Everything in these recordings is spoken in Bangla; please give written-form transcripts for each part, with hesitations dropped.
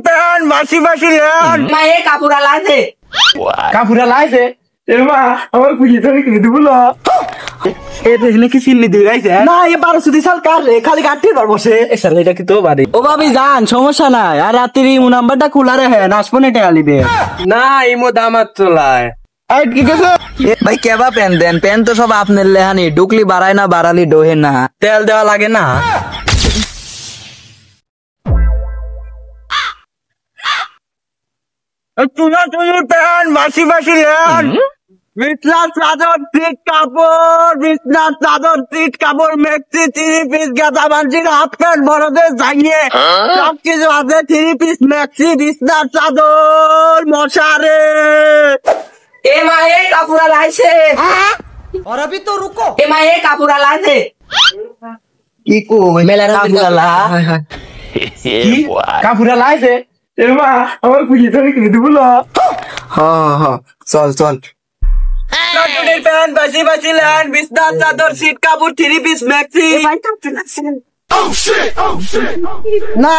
প্যান মাসি মাসি লেন মা এ কাপুরা লাইছে কাপুরা লাইছে এ মা আমার খুশি তো কিন্তু বলো এ দেখলে কি চিন্নি দিয়ে গাইছে না এ 1200 সাল কার রে খালি গাটির বার বসে এ সাল এটা কি তো বাড়ি ও ভাবি জান সমস্যা নাই আর রাত্রি ইমো নাম্বারটা খোলা রে হ্যাঁ নাসপনে টাকা লিবে না ইমো দামাত চলায় আইট কি গেছে ভাই কেবা পেন দেন পেন তো সব আপনার লেহানি ডুকলি বাড়ায় না বাড়ালি ডোহে না তেল দেওয়া লাগে না তুই প্যান মাসি মাসি লেন বিছনার চাদর সিট কাপড় বিছনার চাদর সিট কাপড় মেক্সি 3 পিস গাদা বাঞ্জির হাফ প্যান্ট বড়দের জাগিয়ে সব কিছু আছে 3 পিস মেক্সি বিছনার চাদর মশারে এ মা এ কাপুরা লাইছে और अभी तो रुको এ মা এ কাপুরা লাইছে কি কো মেলার কাপুরা লা কি কাপুরা লাইছে এ মা আমার খুশি তো কিন্তু বলো হ্যাঁ চল চল কাটুনের প্যান্ট বাসি বাসি ল্যান্ড বিছনার চাদর সিট কাপড় 3 পিস মেক্সি না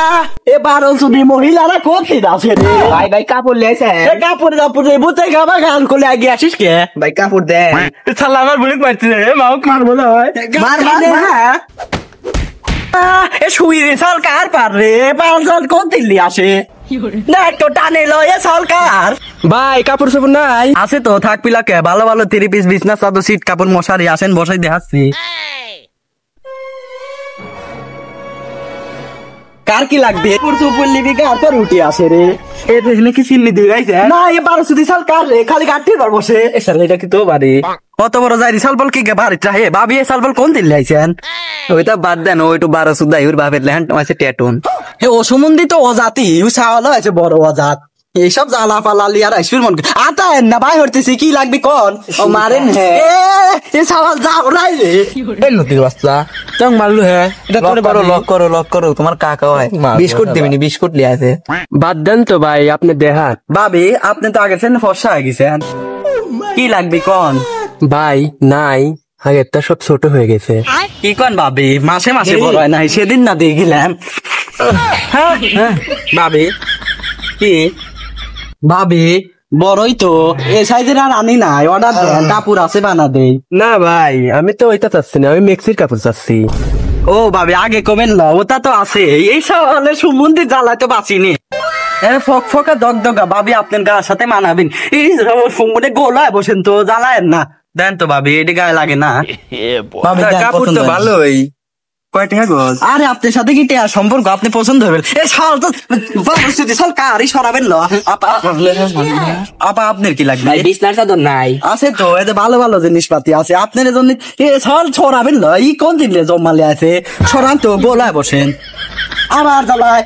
এবার যদি মহিলারা কোথায় আছে রে ভাই ভাই কাপড় লেছে এ কাপড় কাপড় বুঝতে গাবা গান করে আগে আসিস কে ভাই কাপড় দে শালা আমার বুড়ি মারতে রে মাউক মারবো না ভাই মার মার হ্যাঁ এ শুই রে সরকার পার রে পাঁচজন কোন দিল্লি আসে না একটু টানে লয় সরকার ভাই কাপড় সাপড় নাই আছে তো থাক পিলাকে ভালো ভালো 3 পিস বিছনা চাদর সিট কাপড় মশারি আসেন বসাই দেখাচ্ছি কার কি লাগবে পুরসুপুর লিবি কার পর উঠে আসে রে এ দেখলে কি চিন্নি দিয়ে গাইছে না এ 1200 সাল কার রে খালি গাটির বার বসে এ সাল এটা কি তো বাড়ি কত বড় যাই সাল বল কি গে বাড়ি চাহে ভাবি এ সাল বল কোন দিল্লি আইছেন ওইটা বাদ দেন ওইটু 12 দাই ওর বাপের লেহান আছে টেটুন হে ও সম্বন্ধিত অজাতি ও সাওয়াল আছে বড় অজাত এইসব জ্বালা পালালি আর আইসির মন আতা না ভাই হরতেছি কি লাগবে কোন ও মারেন হে এ সাওয়াল যাও রাই রে এই নদীর বাচ্চা চং মারলু হে এটা তোরে বড় লক করো তোমার কাকা হয় বিস্কুট দিবিনি বিস্কুট লিয়ে আছে বাদ দেন তো ভাই আপনি দেখান ভাবি আপনি তো আগের সেন ফর্সা হয়ে গেছেন কি লাগবে কোন ভাই নাই আগের তা সব ছোট হয়ে গেছে কি কোন ভাবি মাসে মাসে বড় হয় নাই সেদিন না দিয়ে গেলাম ভাবি কি ভাবি বড়ই তো এ সাইজের আর আনি নাই অর্ডার দেন কাপড় আছে বানা দেই না ভাই আমি তো ওইটা চাচ্ছি না আমি মেক্সির কাপড় চাচ্ছি ও ভাবি আগে কমেন ল ওটা তো আছে এই সব হলে সুমন্দি জ্বালায় তো বাঁচিনি ফক ফকা দগদগা ভাবি আপনার গায়ের সাথে মানাবেন এই সুমনে গোলায় বসেন তো জ্বালায়েন না দেন তো ভাবি এটি গায়ে লাগে না ভাবি কাপড় তো ভালোই কয় টাকা গজ আরে আপনার সাথে কি টেয়ার সম্পর্ক আপনি পছন্দ হবেন এ সাল তো সাল কারই সরাবেন ল আপা আপনার কি লাগবে ভাই বিছনার চাদর নাই আছে তো এতে ভালো ভালো জিনিসপাতি আছে আপনার জন্য এ সাল ছড়াবেন ল ই কোন দিলে জমালে আছে সরান তো গোলায় বসেন আমার জ্বালায়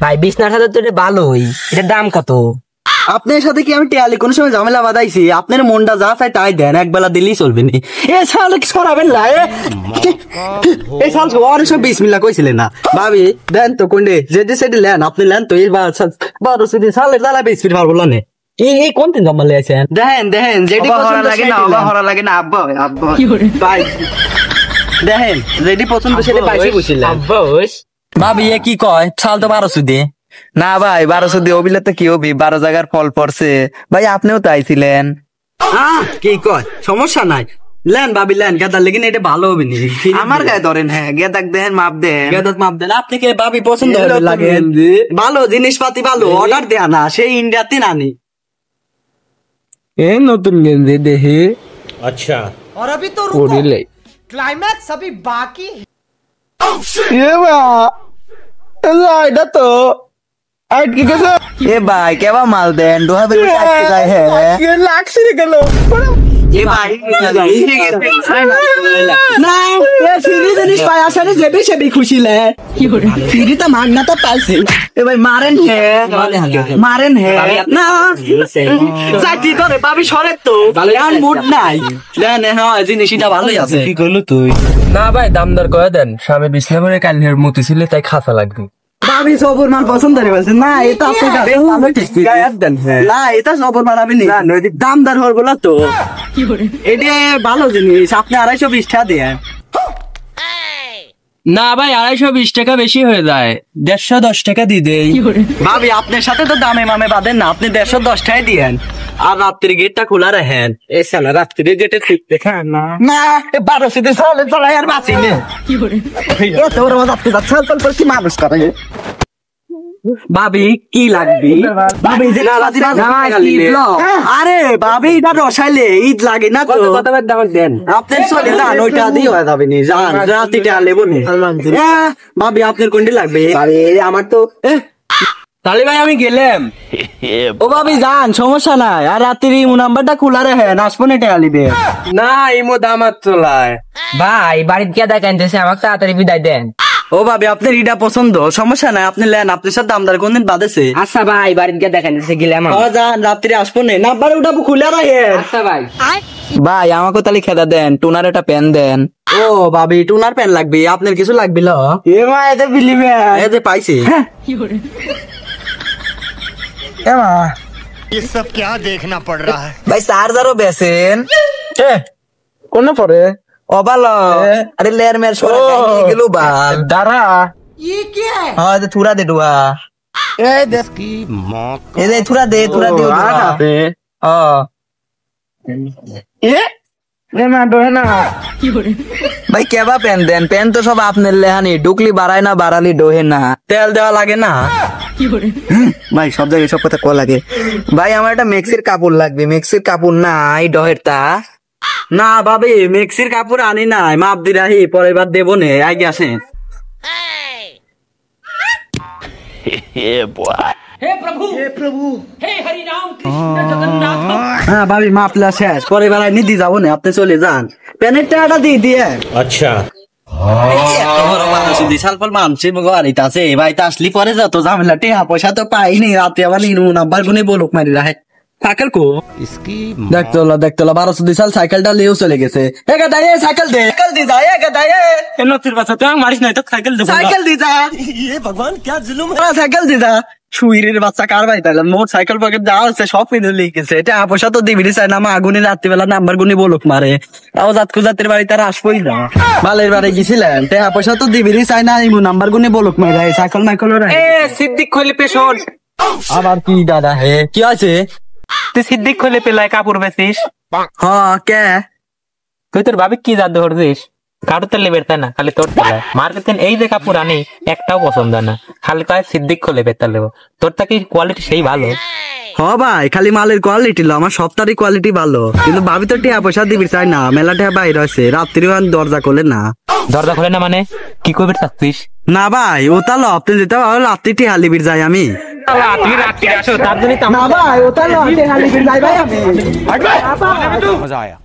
ভাই বিছনার চাদর তো ভালোই এটার দাম কত আপনার সাথে কি আমি টেয়ালি কোন সময় ঝামেলা বাঁধাইছি আপনার মনটা যা চাই তাই দেন একবেলা দিলেই চলবে নি এ সাল সরাবেন না এই সাল অনেক সব বিসমিল্লাহ কইছিলেন না ভাবি দেন তো কোনডে যেটি সেটি লেন আপনি লেন তো এই 12 সালের জ্বালা বিসমিল পারবো না এই কোন দিন জমা লিয়েছেন দেখেন যেটি পছন্দ লাগে না হরা লাগে না আব্বা ভাই দেখেন যেটি পছন্দ সেটি পাইছি বুঝছিলেন আব্বাস ভাবি এ কি কয় সাল তো 1200 দিয়ে না ভাই 1200 দিয়ে অবিলে তো কি হবি 12 জায়গার ফল পড়ছে ভাই আপনিও তো আইছিলেন কি কয় সমস্যা নাই লেন ভাবি লেন গেদার লেগিন এটা ভালো হবে নি আমার গায়ে ধরেন হ্যাঁ গেদাক দেন মাপ দেন গেদাত মাপ দেন আপনি কে ভাবি পছন্দ হবে লাগে ভালো জিনিসপাতি ভালো অর্ডার দেয়া না সেই ইন্ডিয়াতে নানি এই নতুন গেঞ্জি দেখি अच्छा और अभी तो रुको পরিলে क्लाइमैक्स अभी बाकी है এটা তো আইট কি গেছে এ ভাই কেবা মাল দেন দোহা বের আটকে যায় হ্যাঁ লাগছে গেল এ ভাই না এ ফ্রি জিনিস পাই আসলে যেবি সেবি খুশি লে ফ্রি তো মাগনা তো পাইছি এ ভাই মারেন হে না চাকরি করে ভাবি সরে তো এখন মুড নাই দেন হ্যাঁ জিনিসটা ভালোই আছে কি করলো তুই না ভাই দামদার কয়ে দেন স্বামী বিছনা করে কালির মতি ছিল তাই খাসা লাগবে ভাবি সবর মাল পছন্দ করে বলছে না এটা আপনার না এটা সবর মাল আমি নি দামদার হর বলা তো এটা ভালো জিনিস আপনি 220 টাকা দেন না ভাই 220 টাকা বেশি হয়ে যায়, 110 টাকা দিয়ে দেই। ভাবি আপনার সাথে তো দামে মামে বাঁধেন না, আপনি 110 টাকায় দিয়েন আর রাত্রির গেটটা খোলা রাখেন। এ শালা রাত্রে যেটা ঠিক দেখা না। না 1200 দিয়ে চলে আর বাঁচি নে তোর আপনি চল কি মানুষ করে। ভাবি কি লাগবে? ভাবি যে আরে ভাবি এটা রসাইলে ঈদ লাগে না তো, কত দাম দেন? আপনার চলে যান, ওইটা দিয়ে হয়ে যাবে নি, যান রাতিটা লেবো নি। ভাবি আপনার কোনটি লাগবে? আমার তো তাহলে ভাই আমি গেলাম। ও ভাবি যান, সমস্যা নাই, আর রাত্রির ইমো নাম্বারটা খোলা রাখেন, আসবো না এটা আলিবে। না ইমো দামাত চলায়। ভাই বাড়িতে কে দেখাইতেছে, আমাকে তাড়াতাড়ি বিদায় দেন। ও ভাবি আপনার এটা পছন্দ, সমস্যা নাই, আপনি লেন, আপনার সাথে দামদার কোনদিন বাদেছে। আচ্ছা ভাই বাড়িতে কে দেখাইতেছে গেলাম। যান রাত্রি আসবো না, নাম্বারে উঠাবো খুলে রাখেন। আচ্ছা ভাই। ভাই আমাকে তাহলে খেদা দেন, টুনার একটা পেন দেন। ও ভাবি টুনার প্যান লাগবে, আপনার কিছু লাগবে? এ মা এতে বিলিবে এই যে পাইছি। এ মা ये सब क्या देखना पड़ रहा है। ভাই চার্জারও বেছেন কোন পরে ও ভালো। আরে লেয়ার মেয়ার সরে গেল বাল দাঁড়া। ये क्या है? হ্যাঁ যে থুরা দে ডুয়া की मौत। এই যে থুরা দে থুরা দে ভাই কেবা পেন দেন, পেন তো সব আপনার লেহানি, ডুকলি বাড়ায় না বাড়ালি ডোহে না। তেল দেওয়া লাগে না ভাই সব জায়গায় সব কথা কয়া লাগে। ভাই আমার একটা মেক্সির কাপড় লাগবে, মেক্সির কাপড় নাই ডহের তা। না ভাবি মেক্সির কাপড় আনি নাই, মাপ দি রাহি, পরের বার দেবো নে, আগে আসেন। হ্যাঁ ভাবি মাপলা শেষ, পরের বার নিদি যাবো না, আপনি চলে যান, প্যানের টাকাটা দিয়ে দিয়ে। अच्छा মানছি বাড়িতে আছে, বাড়িতে আসলি পরে যত ঝামেলা, টেহা পয়সা তো পাইনি, রাতে আবার নাম্বার গুনে বলুক মারি রাখে। সাইকেল কো इसकी দেখতো 12 সাল সাইকেলটা লিয়েও চলে গেছে। সাইকেল দে, সাইকেল দি যা, নতির বাচ্চা তুই মারিস নাই তো, সাইকেল দেবো। সাইকেল দি যা। ये भगवान क्या जुल्म है। সাইকেল দি যা, শুইরের বাচ্চা কার ভাই তাহলে মোট সাইকেল পকেট যা আছে সব কিনে লিয়ে গেছে। এটা পয়সা তো দিবি চাই না, মা আগুনে রাত্রিবেলা নাম্বার গুনি বলুক মারে, তাও জাতকু জাতের বাড়ি তারা আসবোই না। মালের বাড়ি গেছিলেন, টাকা পয়সা তো দিবি চাই না, ইমু নাম্বার গুনি বলুক মারে, সাইকেল মাইকেল এ সিদ্দিক খলে পেশন, আবার কি দাদা হে কি আছে? তুই সিদ্দিক খলে পেলায় কাপড় বেচিস? হ্যাঁ কে তুই তোর ভাবি কি জাদু করছিস? কারো তেলে বেরতে না, খালি তোর তেলায় মার্কেটে এই যে কাপড় আনি একটাও পছন্দ না, খালি কয় সিদ্দিক খলে বেরতে লেবো। তোর কি কোয়ালিটি সেই ভালো? হ ভাই খালি মালের কোয়ালিটি লো, আমার সপ্তাহের কোয়ালিটি ভালো, কিন্তু ভাবি তো টিয়া পয়সা দিবি চাই না, মেলা টিয়া বাইরে আছে, রাত্রিও দরজা খোলে না। দরজা খোলে না মানে কি করবে চাচ্ছিস? না ভাই ওটা লো, আপনি যেতে রাত্রি টিয়া লিবির যাই আমি। তুই রাত্রে আসো তার জন্য না ভাই ওটা লো, টিয়া লিবির যাই ভাই আমি। मजा आया।